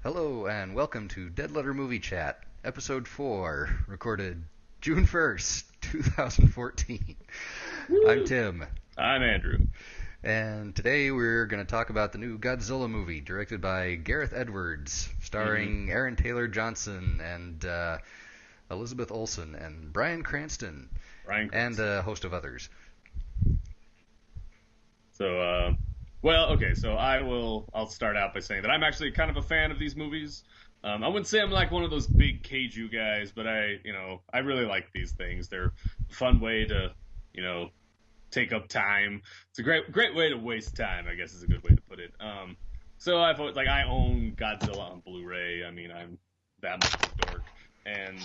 Hello and welcome to Dead Letter Movie Chat, Episode 4, recorded June 1st, 2014. I'm Woo! Tim, I'm Andrew. and today we're going to talk about the new Godzilla movie, directed by Gareth Edwards, hmm starring Aaron Taylor Johnson and Elizabeth Olsen and Bryan Cranston, Bryan and Cranston. a host of others. Okay. So I'll start out by saying that I'm actually kind of a fan of these movies. I wouldn't say I'm like one of those big kaiju guys, but I really like these things. They're a fun way to, you know, take up time. It's a great way to waste time, I guess is a good way to put it. So I own Godzilla on Blu-ray. I mean, I'm that much of a dork, and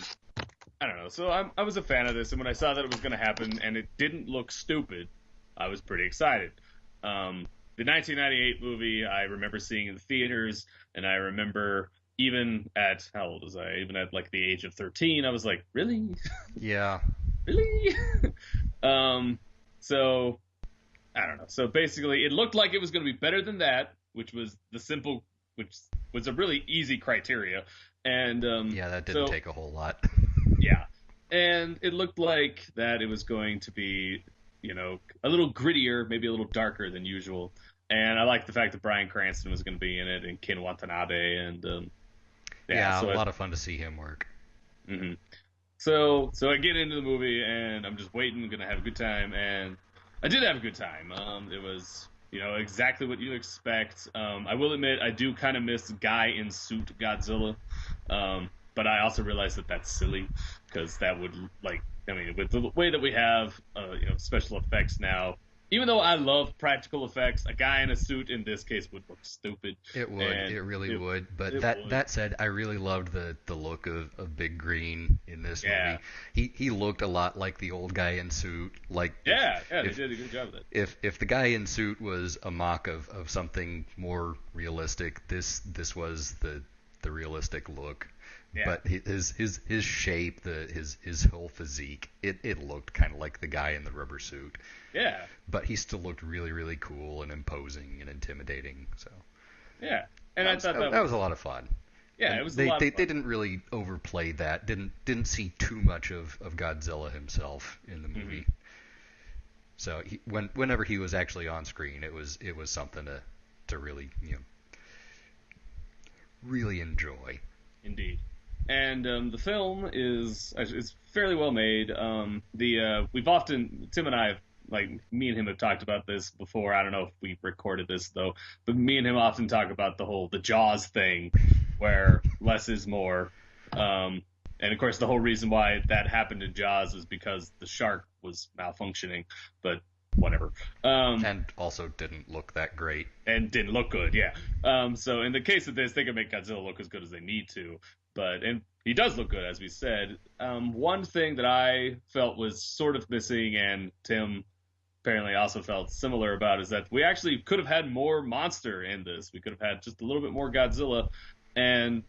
I don't know. I was a fan of this, and when I saw that it was going to happen and it didn't look stupid, I was pretty excited. The 1998 movie, I remember seeing in the theaters, and I remember even at how old was I? Even at like the age of 13, I was like, really, Yeah, really. um, so I don't know. So basically, it looked like it was going to be better than that, which was a really easy criteria, and yeah, that didn't so take a whole lot. yeah. And it looked like that it was going to be, a little grittier, maybe a little darker than usual. And I like the fact that Bryan Cranston was going to be in it and Ken Watanabe and yeah, Yeah, a so lot of fun to see him work. hmm so I get into the movie and I'm just waiting, gonna have a good time, and I did have a good time. It was exactly what you expect. I will admit I do kind of miss guy in suit Godzilla, but I also realize that that's silly because that would with the way that we have special effects now. Even though I love practical effects, a guy in a suit in this case would look stupid. It would, And it really it, would. But it that would. that said, I really loved the look of Big Green in this Yeah. movie. He looked a lot like the old guy in suit. Like Yeah, they if did a good job of that. if the guy in suit was a mock of something more realistic, this was the realistic look. Yeah. But his shape, his whole physique, it looked kind of like the guy in the rubber suit. Yeah. But he still looked really, really cool and imposing and intimidating. So Yeah. And that I was thought that was a lot of fun. yeah, And it was a they, lot of they fun. they didn't really overplay that. Didn't see too much of Godzilla himself in the hmm movie. So whenever he was actually on screen, it was something to really really enjoy. Indeed. And the film is fairly well made. The we've often Tim and I have like me and him have talked about this before. I don't know if we recorded this though, but me and him often talk about the Jaws thing, where less is more. And of course, the whole reason why that happened in Jaws is because the shark was malfunctioning. But whatever. And also didn't look that great. And didn't look good. Yeah. So in the case of this, they can make Godzilla look as good as they need to, and he does look good, as we said. One thing that I felt was sort of missing, and Tim apparently also felt similar about, is that we actually could have had more monster in this. We could have had just a little bit more Godzilla, and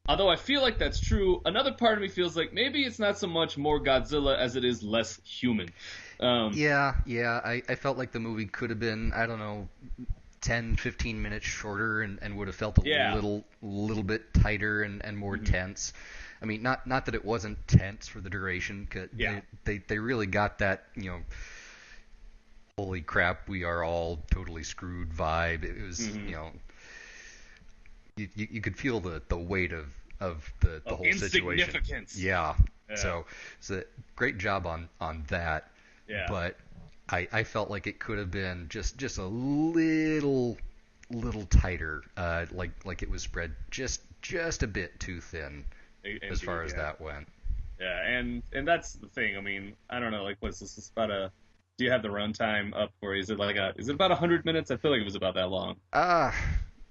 although I feel like that's true, another part of me feels like maybe it's not so much more Godzilla as it is less human. Um, Yeah. I felt like the movie could have been, I don't know, 10, 15 minutes shorter and would have felt a yeah. little bit tighter and more hmm tense. I mean, not that it wasn't tense for the duration. 'Cause Yeah. they really got that, holy crap, we are all totally screwed vibe. It was, hmm you could feel the weight of the Of whole situation. insignificance. Yeah. Yeah. So great job on that. Yeah. But I felt like it could have been just a little tighter, like it was spread just a bit too thin as far Indeed, as yeah. that went. Yeah, and that's the thing. I mean, I don't know, like, what's this? Is about a. Do you have the runtime up for? Is it Is it about 100 minutes? I feel like it was about that long. Ah,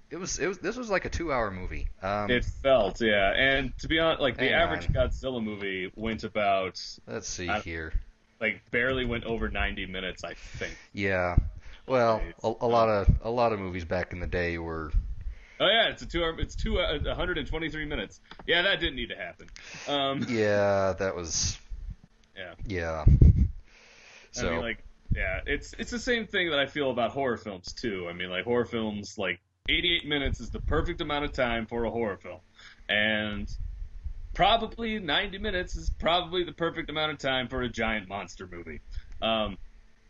it was this was like a 2 hour movie. It felt, yeah. And to be honest, like the Hang average on, Godzilla movie went about, let's see I, here. like, barely went over 90 minutes, I think. Yeah, well, Right. a lot of movies back in the day were. Oh yeah, it's a 2 hour. It's 123 minutes. Yeah, that didn't need to happen. Yeah, that was. Yeah. Yeah. I mean, So like, yeah, it's the same thing that I feel about horror films too. I mean, like horror films, like 88 minutes is the perfect amount of time for a horror film, and probably 90 minutes is probably the perfect amount of time for a giant monster movie. Um,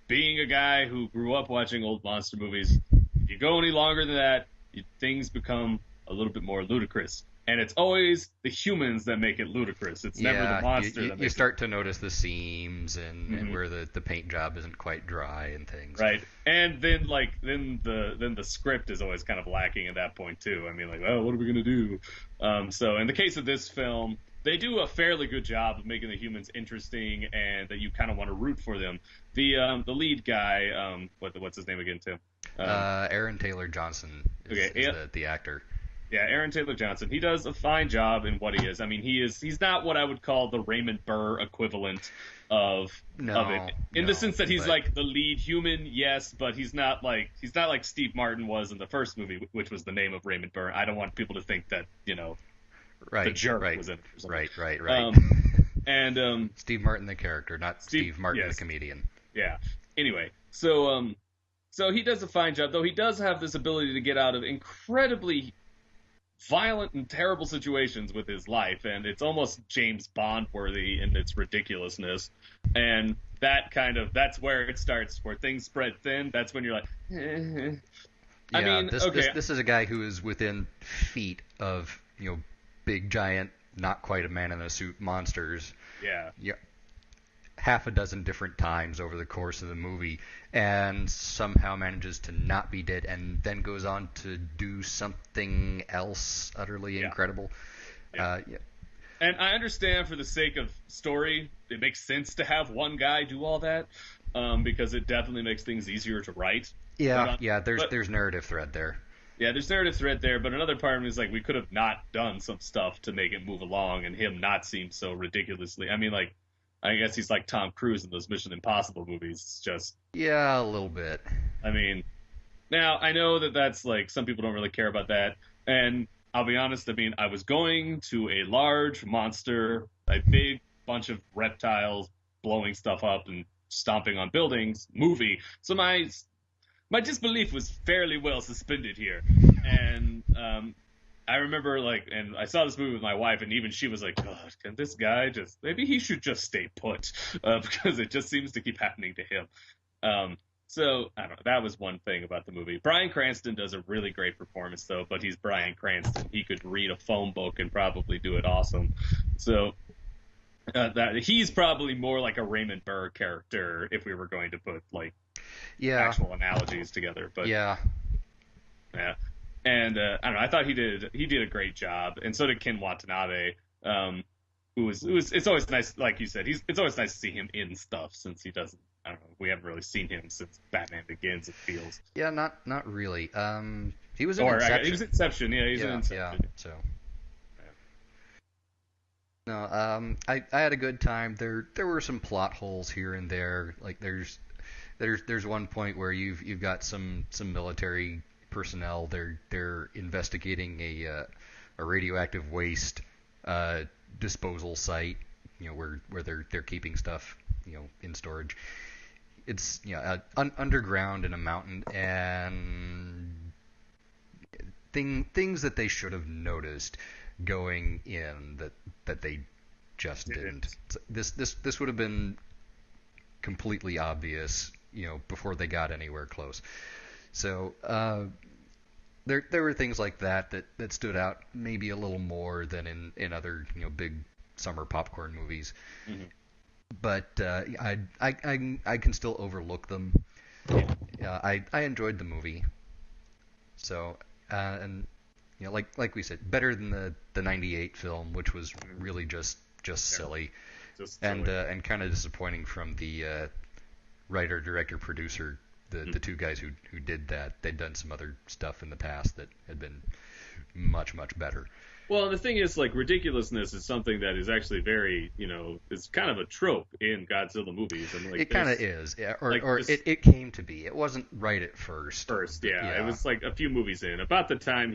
Being a guy who grew up watching old monster movies, if you go any longer than that, things become a little bit more ludicrous. And it's always the humans that make it ludicrous. It's never the monster that makes you start to notice the seams and where the paint job isn't quite dry and things. Right. And then the script is always kind of lacking at that point too. I mean, like, oh, what are we gonna do? So in the case of this film, they do a fairly good job of making the humans interesting and that you kind of want to root for them. The lead guy, what's his name again, Tim? Aaron Taylor Johnson is the actor. Yeah, Aaron Taylor Johnson. He does a fine job in what he is. I mean, he's not what I would call the Raymond Burr equivalent of it. In the sense that he's like the lead human, yes, but he's not like Steve Martin was in the first movie, which was the name of Raymond Burr. I don't want people to think that, the jerk was in it or something. Right. And Steve Martin the character, not Steve Martin the comedian. Yeah. Anyway, so he does a fine job, though he does have this ability to get out of incredibly violent and terrible situations with his life, and it's almost James Bond worthy in its ridiculousness. And that's where it starts, where things spread thin. That's when you're like, this is a guy who is within feet of big giant, not quite a man in a suit monsters. Yeah. Half a dozen different times over the course of the movie, and somehow manages to not be dead, and then goes on to do something else utterly incredible. Yeah. And I understand, for the sake of story, it makes sense to have one guy do all that, because it definitely makes things easier to write. There's narrative thread there. Yeah, there's narrative thread there, but another part of me is like, we could have not done some stuff to make it move along and him not seem so ridiculously. I mean, like, I guess he's like Tom Cruise in those Mission Impossible movies. It's just... Yeah, a little bit. I mean, now, I know that's like, some people don't really care about that, and I'll be honest, I mean, I was going to a large monster, a big bunch of reptiles blowing stuff up and stomping on buildings movie, so my disbelief was fairly well suspended here. And I remember, and I saw this movie with my wife, and even she was like, God, can this guy maybe he should just stay put, because it just seems to keep happening to him. So, I don't know, that was one thing about the movie. Bryan Cranston does a really great performance, though, but he's Bryan Cranston. He could read a phone book and probably do it awesome. So, he's probably more like a Raymond Burr character if we were going to put, actual analogies together. But yeah. And I don't know, I thought he did a great job, and so did Ken Watanabe, it's always nice, like you said, it's always nice to see him in stuff, since he doesn't, I don't know, we haven't really seen him since Batman Begins, it feels. Yeah, not really. He was in Inception. He was in Inception, yeah, in Inception. Yeah, so. No, I had a good time. There were some plot holes here and there. Like there's one point where you've got some military personnel. They're investigating a radioactive waste disposal site, where they're keeping stuff, in storage. It's underground in a mountain, and things that they should have noticed going in that they just didn't. This would have been completely obvious, before they got anywhere close. So there were things like that stood out maybe a little more than in other big summer popcorn movies. Mm-hmm. But I can still overlook them. I enjoyed the movie. So and like we said, better than the '98 film, which was really just silly, and kind of disappointing from the writer, director, producer. The two guys who did that, they'd done some other stuff in the past that had been much better. Well, the thing is, ridiculousness is something that is actually very, is kind of a trope in Godzilla movies. And it kind of is, yeah. It came to be. It wasn't right at first. Yeah. It was a few movies in. About the time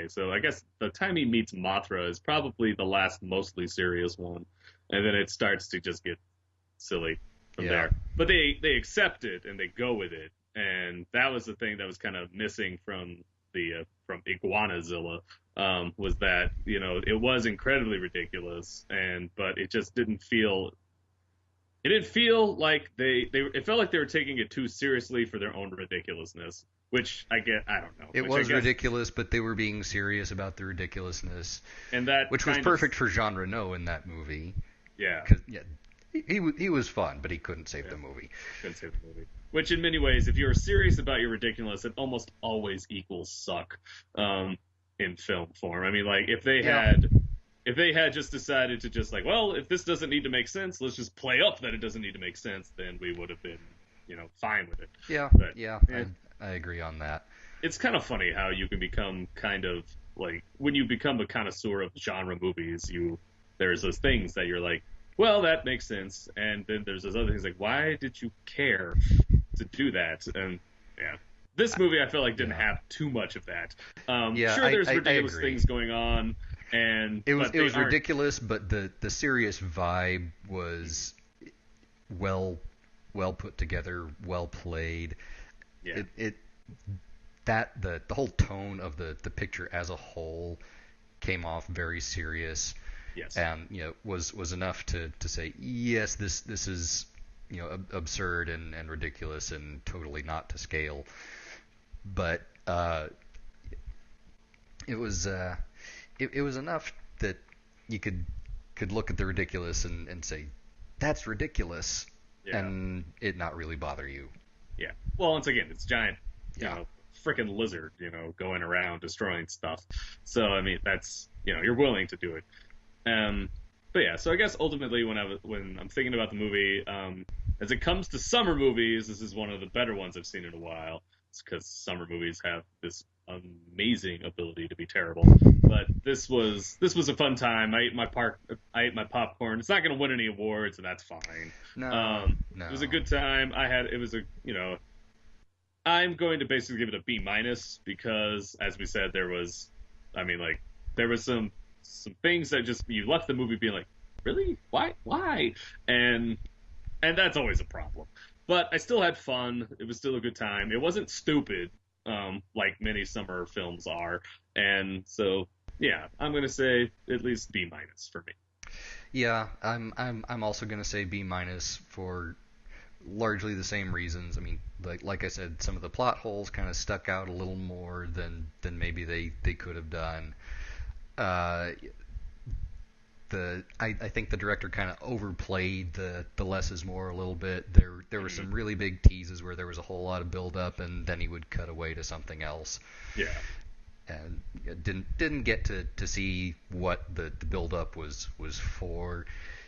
so I guess the time he meets Mothra is probably the last mostly serious one, and then it starts to just get silly from there. But they accept it and they go with it, and that was the thing that was kind of missing from the from Iguanazilla, was that it was incredibly ridiculous, and but it just didn't feel. It didn't feel like they. It felt like they were taking it too seriously for their own ridiculousness, which I get. I don't know. It Which I was guess, ridiculous, but they were being serious about the ridiculousness, and that which was kind perfect of for Jean Reno in that movie. yeah. 'Cause, yeah, he was fun, but he couldn't save Yeah. the movie. Couldn't save the movie. Which, in many ways, if you're serious about your ridiculous, it almost always equals suck in film form. I mean, like Yeah, if they had just decided to just like, well, if this doesn't need to make sense, let's just play up that it doesn't need to make sense, then we would have been, fine with it. yeah, But yeah. eh, I agree on that. it's kind of funny how you can become kind of like when you become a connoisseur of genre movies, there's those things that you're like, well, that makes sense, and then there's those other things like, why did you care to do that? And yeah, this movie I felt like didn't Yeah, have too much of that. yeah. Sure, there's I ridiculous agree. things going on, but It they was aren't. ridiculous, but the serious vibe was well well put together, well played. Yeah. It that the whole tone of the picture as a whole came off very serious, Yes. and was enough to say yes, this is absurd and ridiculous and totally not to scale, but it was it was enough that you could look at the ridiculous and say that's ridiculous, Yeah. and it not really bother you. Yeah. Well, once again, it's giant, Yeah. freaking lizard, going around destroying stuff. So I mean, that's you're willing to do it. But yeah, so I guess ultimately when I'm thinking about the movie, as it comes to summer movies, this is one of the better ones I've seen in a while. It's because summer movies have this amazing ability to be terrible. But this was a fun time. I ate my popcorn. It's not going to win any awards, and that's fine. No, It was a no. good time. It was a I'm going to basically give it a B minus because, as we said, I mean, like, there was some things that just you left the movie being like, really, why, and that's always a problem. But I still had fun. It was still a good time. It wasn't stupid, like many summer films are, and so yeah, I'm gonna say at least B minus for me. Yeah, I'm also gonna say B minus for largely the same reasons. I mean, like I said, some of the plot holes kind of stuck out a little more than maybe they could have done. Uh, I think the director kind of overplayed the less is more a little bit. There were some really big teases where there was a whole lot of build up, and then he would cut away to something else, Yeah, and didn't get to see what the build up was for.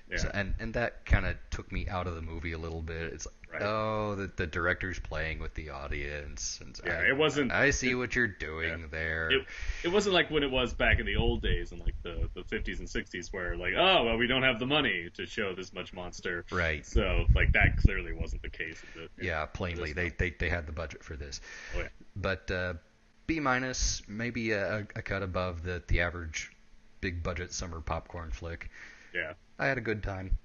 yeah, So, and that kind of took me out of the movie a little bit. It's like, right. oh, the director's playing with the audience, and Yeah, it wasn't. I see It, what you're yeah. doing there. It wasn't like when it was back in the old days in like the 50s and 60s where like, oh well, we don't have the money to show this much monster, Right. so like that clearly wasn't the case Yeah, in plainly this film. they had the budget for this, Oh yeah. but B minus, maybe a cut above the average big budget summer popcorn flick. Yeah. I had a good time.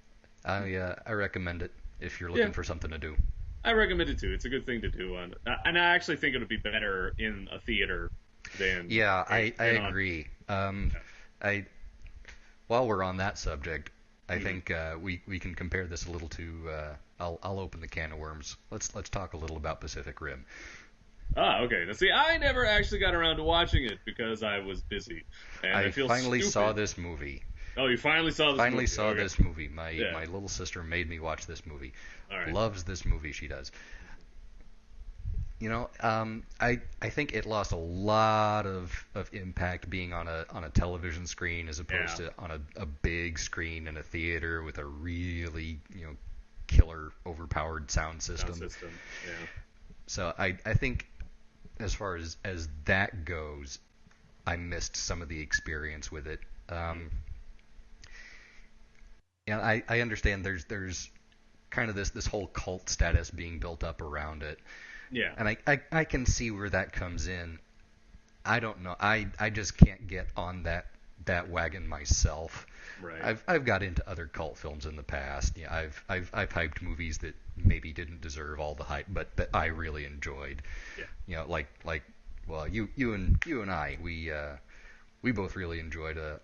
I recommend it if you're Yeah. looking for something to do. I recommend it too. It's a good thing to do and I actually think it would be better in a theater than Yeah, I than on. agree. Yeah. I While we're on that subject, I Mhm. think we can compare this a little to. I'll open the can of worms. Let's talk a little about Pacific Rim. Ah, okay. Now, see, I never actually got around to watching it because I was busy, and I I feel finally saw stupid. this movie. Oh, you finally saw this Finally movie. saw Okay. this movie. My Yeah. my little sister made me watch this movie. All right. Loves this movie. She does. I think it lost a lot of impact being on a television screen as opposed Yeah. to on a big screen in a theater with a really killer overpowered sound system. Sound system. Yeah. So I think as far as that goes, I missed some of the experience with it. And I understand there's kind of this whole cult status being built up around it. Yeah. And I can see where that comes in. I don't know. I just can't get on that wagon myself. Right. I've got into other cult films in the past. Yeah, I've hyped movies that maybe didn't deserve all the hype, but that I really enjoyed. Yeah. Like well, you and I, we both really enjoyed a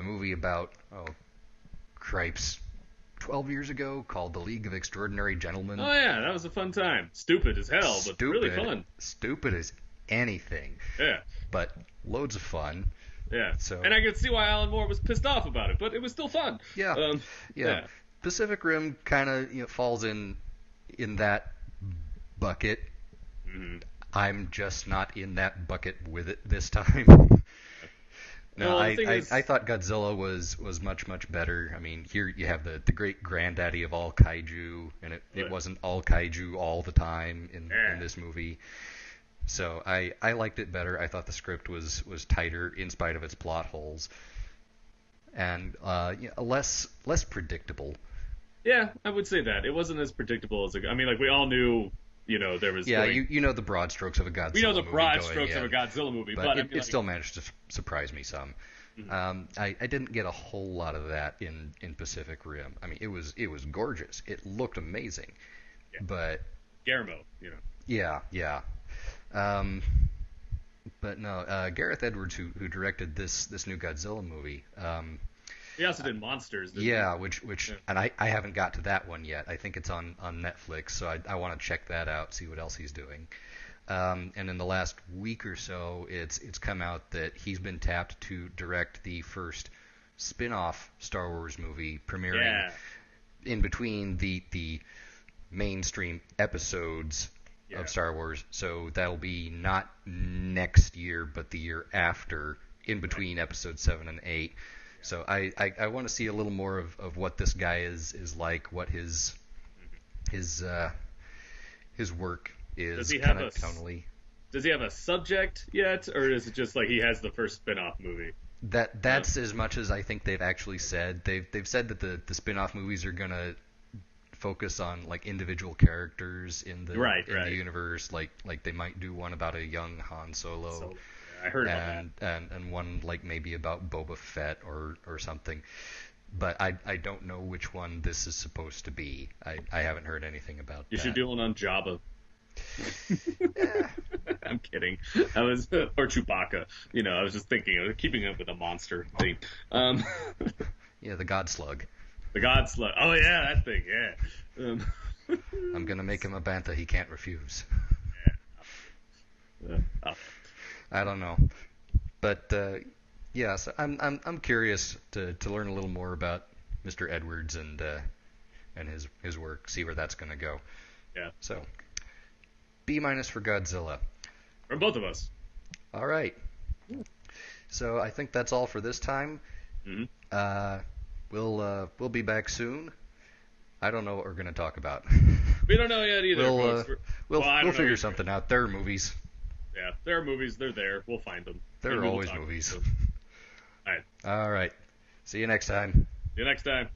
movie about cripes 12 years ago called The League of Extraordinary Gentlemen. Oh yeah, that was a fun time. Stupid as hell, but really fun. Stupid as anything, Yeah, but loads of fun. yeah. So And I could see why Alan Moore was pissed off about it, but it was still fun. yeah, Yeah. Pacific Rim kind of falls in that bucket. Hmm. I'm just not in that bucket with it this time. No, Well, the thing is, I thought Godzilla was much better. I mean, here you have the great granddaddy of all kaiju, and it wasn't all kaiju all the time in this movie. So I liked it better. I thought the script was tighter in spite of its plot holes, and less predictable. yeah, I would say that it wasn't as predictable as I mean, like we all knew, there was. Yeah, going, you know the broad strokes of a Godzilla we know the movie broad going strokes of a in, Godzilla movie, but but I it, mean, it like, still managed to surprise me some. I didn't get a whole lot of that in Pacific Rim. I mean, it was gorgeous. It looked amazing, yeah. but Guillermo, yeah. But no, Gareth Edwards, who directed this new Godzilla movie. he also did Monsters. Yeah, which and I haven't got to that one yet. I think it's on Netflix, so I want to check that out, see what else he's doing. And in the last week or so, it's come out that he's been tapped to direct the first spin-off Star Wars movie premiering in between the mainstream episodes of Star Wars. So that'll be not next year, but the year after, in between episodes 7 and 8. So I want to see a little more of what this guy is like, what his work is kind of tonally. Does he have a subject yet, or is it just like he has the first spin-off movie? That's as much as I think they've actually said. They've said that the spin-off movies are gonna focus on like individual characters in the the universe. Like they might do one about a young Han Solo. So, I heard about that. And one like maybe about Boba Fett or something. But I don't know which one this is supposed to be. I haven't heard anything about that. You should do one on Jabba. I'm kidding. I was or Chewbacca. I was just thinking of keeping up with the monster thing. Yeah, the God Slug. The God Slug. Oh yeah, that thing. Yeah. I'm gonna make him a bantha he can't refuse. I don't know, but yeah. So I'm curious to learn a little more about Mr. Edwards and his work. See where that's gonna go. Yeah. So B- for Godzilla. From both of us. All right. So I think that's all for this time. Mm-hmm. We'll be back soon. I don't know what we're going to talk about. We don't know yet either. We'll figure something out. There are movies. Yeah, there are movies. They're there. We'll find them. There are always movies. All right. All right. See you next time. See you next time.